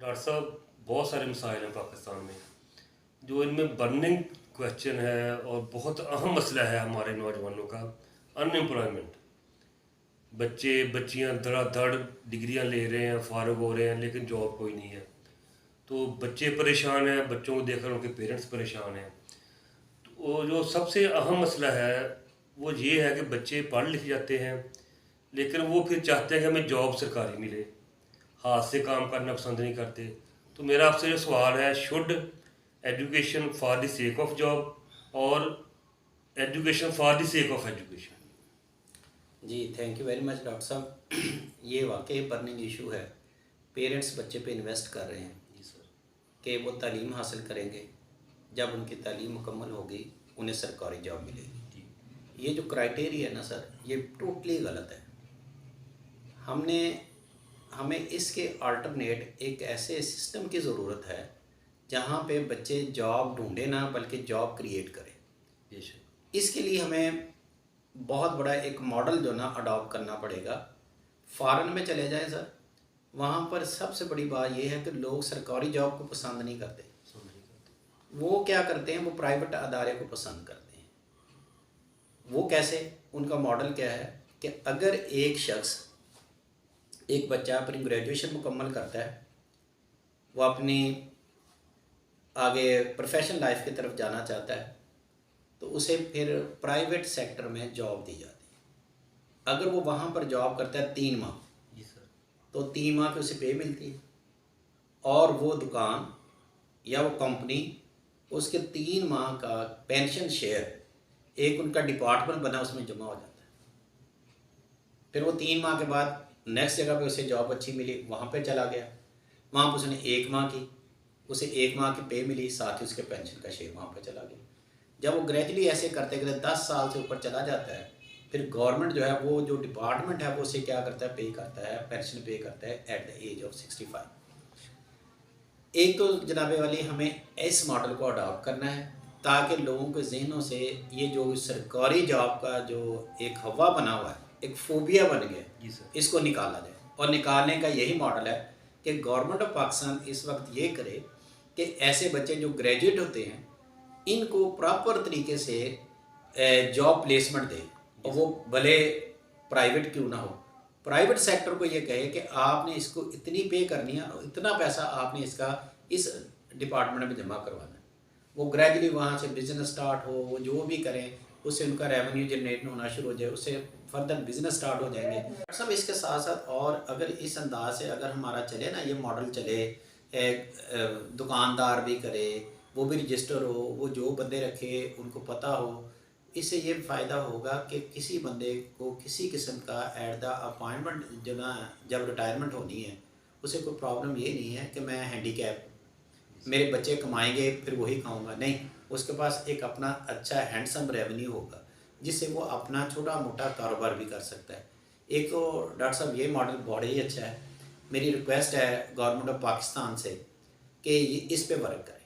Doctor साहब, बहुत सारे मसाइल हैं पाकिस्तान में। जो इनमें बर्निंग क्वेश्चन है और बहुत अहम मसला है हमारे नौजवानों का, अनएम्प्लॉयमेंट। बच्चे बच्चियां धड़ाधड़ डिग्रियां ले रहे हैं, फारग हो रहे हैं, लेकिन जॉब कोई नहीं है। तो बच्चे परेशान हैं, बच्चों को देखकर उनके पेरेंट्स परेशान हैं। तो वो जो सबसे अहम मसला है वो ये है कि बच्चे पढ़ लिख जाते हैं, लेकिन वो फिर चाहते हैं कि हमें जॉब सरकारी मिले, हाथ से काम करना पसंद नहीं करते। तो मेरा आपसे जो सवाल है, should education for the sake of job और education for the sake of education? जी thank you very much doctor साहब। ये वाकई बर्निंग इशू है। पेरेंट्स बच्चे पे इन्वेस्ट कर रहे हैं जी सर। कि वो तालीम हासिल करेंगे, जब उनकी तालीम मुकम्मल होगी उन्हें सरकारी जॉब मिलेगी। जी। ये जो क्राइटेरिया है ना सर, ये टोटली गलत है। हमने हमें इसके अल्टरनेट एक ऐसे सिस्टम की ज़रूरत है जहाँ पे बच्चे जॉब ढूंढे ना बल्कि जॉब क्रिएट करें। बेशक। इसके लिए हमें बहुत बड़ा एक मॉडल जो ना अडॉप्ट करना पड़ेगा। फ़ॉरेन में चले जाएं सर, वहाँ पर सबसे बड़ी बात यह है कि लोग सरकारी जॉब को पसंद नहीं करते। वो क्या करते हैं, वो प्राइवेट अदारे को पसंद करते हैं। वो कैसे, उनका मॉडल क्या है कि अगर एक शख्स, एक बच्चा अपनी ग्रेजुएशन मुकम्मल करता है, वो अपनी आगे प्रोफेशनल लाइफ की तरफ जाना चाहता है, तो उसे फिर प्राइवेट सेक्टर में जॉब दी जाती है। अगर वो वहाँ पर जॉब करता है 3 माह, जी सर। तो 3 माह की उसे पे मिलती है, और वो दुकान या वो कंपनी उसके 3 माह का पेंशन शेयर, एक उनका डिपार्टमेंट बना, उसमें जमा हो जाता है। फिर वो 3 माह के बाद नेक्स्ट जगह पे उसे जॉब अच्छी मिली, वहाँ पे चला गया, वहाँ पर उसने 1 माह की, उसे 1 माह की पे मिली, साथ ही उसके पेंशन का शेयर वहाँ पर चला गया। जब वो ग्रेजुअली ऐसे करते करते 10 साल से ऊपर चला जाता है, फिर गवर्नमेंट जो है, वो जो डिपार्टमेंट है, वो उसे क्या करता है, पे करता है, पेंशन पे करता है एट द एज ऑफ 65। एक तो जनाबे वाली हमें इस मॉडल को अडॉप्ट करना है ताकि लोगों के जहनों से ये जो सरकारी जॉब का जो एक हवा बना हुआ है, एक फोबिया बन गया, जी सर। इसको निकाला जाए। और निकालने का यही मॉडल है कि गवर्नमेंट ऑफ पाकिस्तान इस वक्त ये करे कि ऐसे बच्चे जो ग्रेजुएट होते हैं, इनको प्रॉपर तरीके से जॉब प्लेसमेंट दे, और वो भले प्राइवेट क्यों ना हो। प्राइवेट सेक्टर को ये कहे कि आपने इसको इतनी पे करनी है और इतना पैसा आपने इसका इस डिपार्टमेंट में जमा करवाना है। वो ग्रेजुअली वहाँ से बिज़नेस स्टार्ट हो, वो जो भी करें, उससे उनका रेवेन्यू जनरेट होना शुरू हो जाए, उससे फर्दर बिजनेस स्टार्ट हो जाएंगे सब। इसके साथ साथ और अगर इस अंदाज से अगर हमारा चले ना, ये मॉडल चले, दुकानदार भी करे, वो भी रजिस्टर हो, वो जो बंदे रखे उनको पता हो, इससे ये फ़ायदा होगा कि किसी बंदे को किसी किस्म का एट द अपॉइंटमेंट जो ना, जब रिटायरमेंट होनी है, उसे कोई प्रॉब्लम ये नहीं है कि मैं हैंडीकैप, मेरे बच्चे कमाएंगे फिर वही खाऊंगा, नहीं। उसके पास एक अपना अच्छा हैंडसम रेवेन्यू होगा जिससे वो अपना छोटा मोटा कारोबार भी कर सकता है। एक तो डॉक्टर साहब ये मॉडल बहुत ही अच्छा है। मेरी रिक्वेस्ट है गवर्नमेंट ऑफ पाकिस्तान से कि ये इस पे वर्क करें,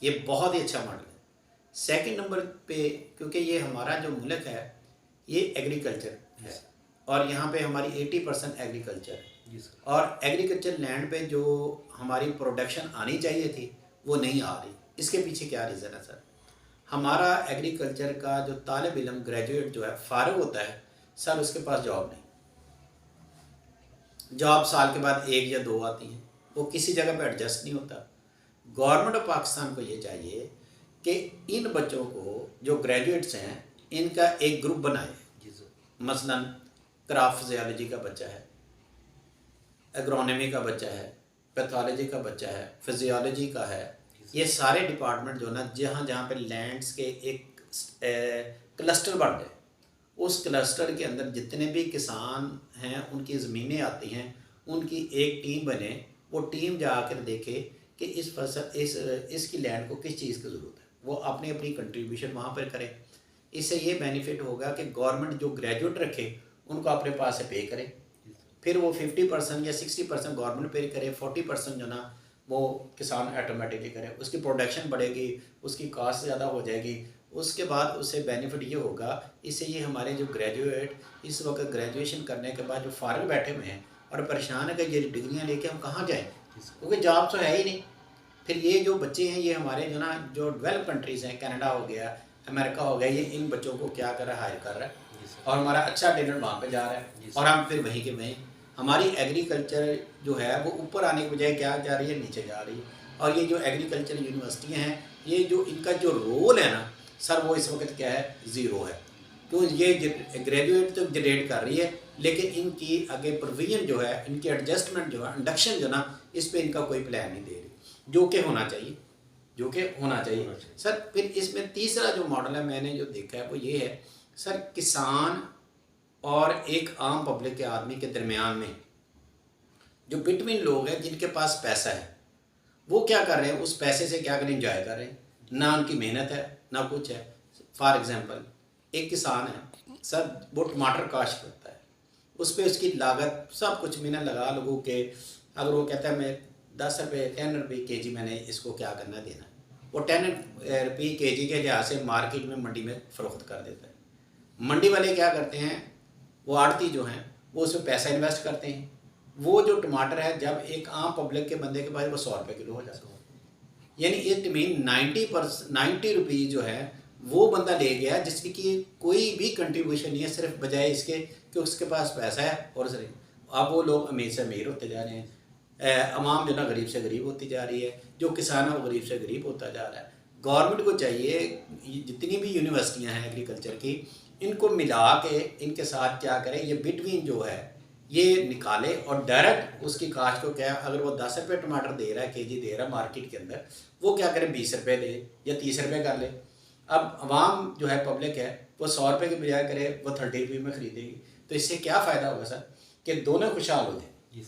ये बहुत ही अच्छा मॉडल है। सेकंड नंबर पे, क्योंकि ये हमारा जो मुल्क है ये एग्रीकल्चर है, और यहाँ पे हमारी 80% एग्रीकल्चर है, और एग्रीकल्चर लैंड पे जो हमारी प्रोडक्शन आनी चाहिए थी वो नहीं आ रही। इसके पीछे क्या रीज़न है सर? हमारा एग्रीकल्चर का जो तालिब इल्म ग्रेजुएट जो है फारिग होता है सर, उसके पास जॉब नहीं। जॉब साल के बाद 1 या 2 आती हैं, वो किसी जगह पे एडजस्ट नहीं होता। गवर्नमेंट ऑफ पाकिस्तान को ये चाहिए कि इन बच्चों को जो ग्रेजुएट्स हैं, इनका एक ग्रुप बनाए। मसलन क्राफ्ट फिजियोलॉजी का बच्चा है, एग्रोनॉमी का बच्चा है, पैथोलॉजी का बच्चा है, फिजियोलॉजी का है, ये सारे डिपार्टमेंट जो ना, जहाँ जहाँ पे लैंड्स के एक क्लस्टर बन जाए, उस क्लस्टर के अंदर जितने भी किसान हैं उनकी ज़मीनें आती हैं, उनकी एक टीम बने। वो टीम जाकर देखे कि इस फसल इसकी लैंड को किस चीज़ की ज़रूरत है, वो अपनी अपनी कंट्रीब्यूशन वहाँ पर करें। इससे ये बेनिफिट होगा कि गवर्नमेंट जो ग्रेजुएट रखे उनको अपने पास से पे करे, फिर वो 50% या 60% गवर्नमेंट पे करे, 40% जो ना वो किसान ऑटोमेटिकली करे, उसकी प्रोडक्शन बढ़ेगी, उसकी कास्ट ज़्यादा हो जाएगी। उसके बाद उससे बेनिफिट ये होगा, इससे ये हमारे जो ग्रेजुएट इस वक्त ग्रेजुएशन करने के बाद जो फारिग बैठे हुए हैं और परेशान है कि ये डिग्रियाँ लेके हम कहाँ जाएँ, क्योंकि जॉब तो है ही नहीं। फिर ये जो बच्चे हैं ये हमारे जो ना जो डेवलप कंट्रीज़ हैं, कनाडा हो गया, अमेरिका हो गया, ये इन बच्चों को क्या कर रहा है, हायर कर रहा है और हमारा अच्छा टैलेंट वहाँ पे जा रहा है और हम फिर वहीं के वहीं। हमारी एग्रीकल्चर जो है वो ऊपर आने के बजाय क्या जा रही है, नीचे जा रही है। और ये जो एग्रीकल्चर यूनिवर्सिटियाँ हैं, ये जो इनका जो रोल है ना सर, वो इस वक्त क्या है, ज़ीरो है। तो ये ग्रेजुएट तो जनरेट कर रही है, लेकिन इनकी आगे प्रोविजन जो है, इनकी एडजस्टमेंट जो है, इंडक्शन जो ना, इस पे इनका कोई प्लान नहीं दे रही, जो कि होना चाहिए, जो कि होना चाहिए सर। फिर इसमें तीसरा जो मॉडल है मैंने जो देखा है वो ये है सर, किसान और एक आम पब्लिक के आदमी के दरमियान में जो बिटवीन लोग हैं जिनके पास पैसा है, वो क्या कर रहे हैं, उस पैसे से क्या करें, इंजॉय कर रहे हैं, ना उनकी मेहनत है ना कुछ है। फॉर एग्जांपल एक किसान है सर, वो टमाटर काश्त करता है, उस पर उसकी लागत सब कुछ मैंने लगा लोगों के, अगर वो कहता है मैं 10 रुपये 10 रुपये के जी मैंने इसको क्या करना देना, वो 10 रुपये के जी के लिहाज से मार्केट में मंडी में फ़रोख्त कर देता है। मंडी वाले क्या करते हैं, वो आड़ती जो हैं वो उसमें पैसा इन्वेस्ट करते हैं। वो जो टमाटर है जब एक आम पब्लिक के बंदे के पास वो 100 रुपये किलो हो जाता है, यानी इट मीन 90 रुपये जो है वो बंदा ले गया जिसकी कोई भी कंट्रीब्यूशन नहीं है, सिर्फ बजाय इसके कि उसके पास पैसा है। और सर अब वो लोग अमीर से अमीर होते जा रहे हैं, अवाम जो ना गरीब से गरीब होती जा रही है, जो किसान है वो गरीब से गरीब होता जा रहा है। गवर्नमेंट को चाहिए जितनी भी यूनिवर्सिटियां हैं एग्रीकल्चर की, इनको मिला के इनके साथ क्या करें, ये बिटवीन जो है ये निकाले और डायरेक्ट उसकी कास्ट को क्या, अगर वो 10 रुपये टमाटर दे रहा है, के जी दे रहा है मार्केट के अंदर, वो क्या करे 20 रुपये दे या 30 रुपये कर ले। अब अवाम जो है पब्लिक है वो 100 रुपये की बजाय करे वो 30 रुपये में ख़रीदेगी। तो इससे क्या फ़ायदा होगा सर, कि दोनों खुशहाल हो जाए,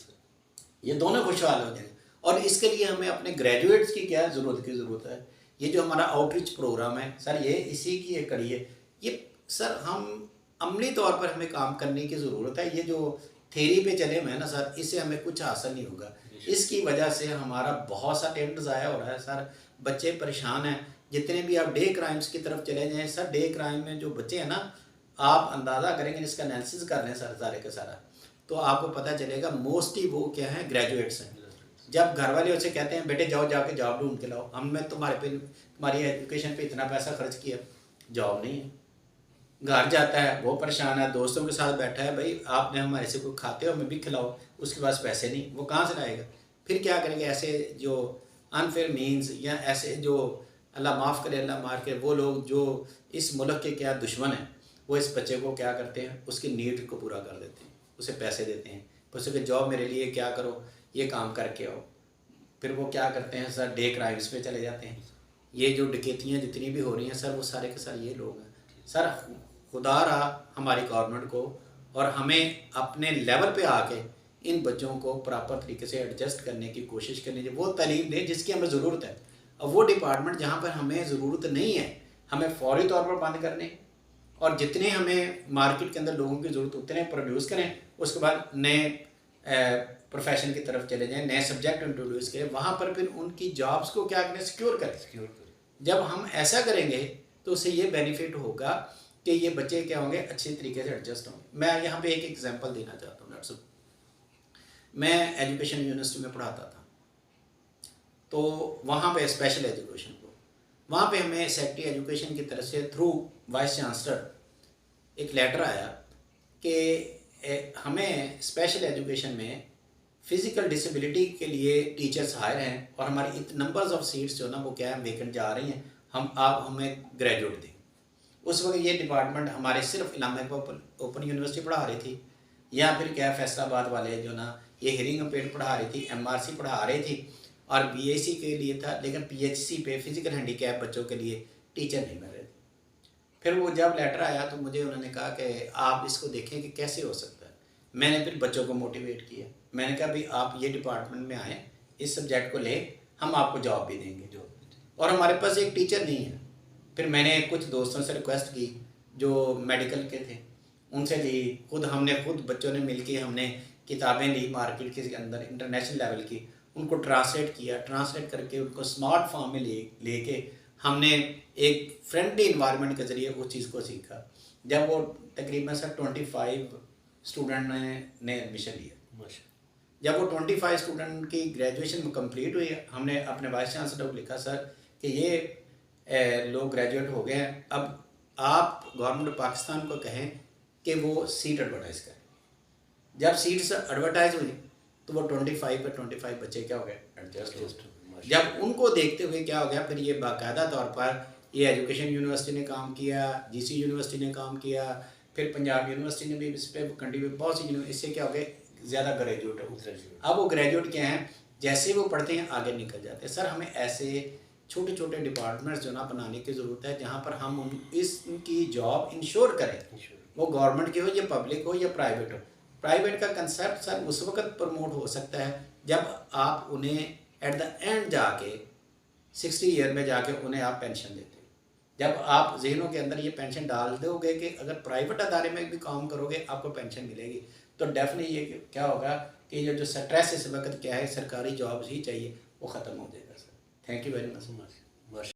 ये दोनों खुशहाल हो जाएंगे। और इसके लिए हमें अपने ग्रेजुएट्स की क्या ज़रूरत है। ये जो हमारा आउटरीच प्रोग्राम है सर, ये इसी की एक कड़ी है। ये सर हम अमली तौर पर हमें काम करने की ज़रूरत है। ये जो थेरी पे चले हुए हैं ना सर, इससे हमें कुछ हासिल नहीं होगा। इसकी वजह से हमारा बहुत सा टैलेंट ज़ाया हो रहा है सर, बच्चे परेशान हैं। जितने भी आप डे क्राइम्स की तरफ चले जाएँ सर, डे क्राइम में जो बच्चे हैं ना, आप अंदाज़ा करेंगे, इसका एनालिसिस कर रहे हैं सर सारे का सारा, तो आपको पता चलेगा मोस्टली वो क्या है, ग्रेजुएट्स हैं। जब घर वाले उसे कहते हैं बेटे जाओ जाके जॉब ढूंढ के लाओ, हमने तुम्हारी एजुकेशन पे इतना पैसा खर्च किया, जॉब नहीं है। घर जाता है वो परेशान है, दोस्तों के साथ बैठा है, भाई आपने हमारे से कोई खाते हो हमें भी खिलाओ, उसके पास पैसे नहीं, वो कहाँ से लाएगा। फिर क्या करेंगे, ऐसे जो अनफेयर मीन्स या ऐसे जो अल्लाह माफ़ करे अल्लाह मार के, वो लोग जो इस मुल्क के क्या दुश्मन हैं, वो इस बच्चे को क्या करते हैं, उसकी नीड को पूरा कर देते हैं, उसे पैसे देते हैं, उससे कि जॉब मेरे लिए क्या करो, ये काम करके आओ। फिर वो क्या करते हैं सर, डे क्राइम्स पे चले जाते हैं। ये जो डकैतियाँ जितनी भी हो रही हैं सर, वो सारे के सारे ये लोग हैं सर। खुदा रहा हमारी गवर्नमेंट को, और हमें अपने लेवल पे आके इन बच्चों को प्रॉपर तरीके से एडजस्ट करने की कोशिश करनी चाहिए, वो तालीम दें जिसकी हमें ज़रूरत है। और वो डिपार्टमेंट जहाँ पर हमें ज़रूरत नहीं है, हमें फौरी तौर पर बंद करने, और जितने हमें मार्केट के अंदर लोगों की ज़रूरत उतने प्रोड्यूस करें, उसके बाद नए प्रोफेशन की तरफ चले जाएं, नए सब्जेक्ट इंट्रोड्यूस करें, वहाँ पर फिर उनकी जॉब्स को क्या करें, सिक्योर करें। जब हम ऐसा करेंगे तो उससे ये बेनिफिट होगा कि ये बच्चे क्या होंगे, अच्छे तरीके से एडजस्ट होंगे। मैं यहाँ पे एक एग्जांपल देना चाहता हूँ डॉक्टर साहब। मैं एजुकेशन यूनिवर्सिटी में पढ़ाता था, तो वहाँ पे स्पेशल एजुकेशन को, वहाँ पे हमें सेक्रेटरी एजुकेशन की तरफ से थ्रू वाइस चांसलर एक लेटर आया कि हमें स्पेशल एजुकेशन में फ़िज़िकल डिसेबिलिटी के लिए टीचर्स हायर हैं और हमारी नंबर्स ऑफ सीट्स जो ना वो क्या है वेकेंट जा रही हैं, आप हमें ग्रेजुएट दें। उस वक्त ये डिपार्टमेंट हमारे सिर्फ इस्लामाबाद ओपन यूनिवर्सिटी पढ़ा रही थी, या फिर क्या फैसलाबाद वाले जो ना ये हियरिंग अपेड पढ़ा रही थी, MRC पढ़ा रही थी, और BAC के लिए था, लेकिन PHC पे फिज़िकल हैंडीकैप बच्चों के लिए टीचर नहीं मिल रहे थे। फिर वो जब लेटर आया तो मुझे उन्होंने कहा कि आप इसको देखें कि कैसे हो सकता है। मैंने फिर बच्चों को मोटिवेट किया, मैंने कहा भाई आप ये डिपार्टमेंट में आएँ, इस सब्जेक्ट को ले, हम आपको जॉब भी देंगे, और हमारे पास एक टीचर नहीं है। फिर मैंने कुछ दोस्तों से रिक्वेस्ट की जो मेडिकल के थे, उनसे ली, खुद बच्चों ने मिलके हमने किताबें ली मार्केट के अंदर इंटरनेशनल लेवल की, उनको ट्रांसलेट करके उनको स्मार्ट फॉर्म में लेके हमने एक फ्रेंडली इन्वायरमेंट के ज़रिए उस चीज़ को सीखा। जब वो तकरीबन सर 25 स्टूडेंट ने एडमिशन लिया, जब वो 25 स्टूडेंट की ग्रेजुएशन कंप्लीट हुई, हमने अपने वाइस चांसलर को लिखा, सर कि ये लोग ग्रेजुएट हो गए हैं, अब आप गवर्नमेंट पाकिस्तान को कहें कि वो सीट एडवर्टाइज़ करें। जब सीट्स एडवर्टाइज हुई तो वो 25 पे 25 बच्चे क्या हो गए, एडजस्ट हो गए। जब उनको देखते हुए क्या हो गया, फिर ये बाकायदा तौर पर ये एजुकेशन यूनिवर्सिटी ने काम किया, जीसी यूनिवर्सिटी ने काम किया, फिर पंजाब यूनिवर्सिटी ने भी इस पर कंट्रीब्यूट, बहुत सी इससे क्या हो गए, ज़्यादा ग्रेजुएट हो गए। अब वो ग्रेजुएट क्या हैं, जैसे वो पढ़ते हैं आगे निकल जाते हैं। सर हमें ऐसे छोटे छोटे डिपार्टमेंट्स जो ना बनाने की ज़रूरत है, जहाँ पर हम इनकी जॉब इंश्योर करें, वो गवर्नमेंट की हो या पब्लिक हो या प्राइवेट हो। प्राइवेट का कंसेप्ट सर उस वक्त प्रमोट हो सकता है जब आप उन्हें एट द एंड जाके 60 ईयर में जाके उन्हें आप पेंशन देते हो। जब आप जहनों के अंदर ये पेंशन डाल दोगे कि अगर प्राइवेट अदारे में भी काम करोगे आपको पेंशन मिलेगी, तो डेफिनेटली ये क्या होगा कि ये जो स्ट्रेस इस वक्त क्या है, सरकारी जॉब्स ही चाहिए, वो ख़त्म हो जाएगा। Sir thank you very much.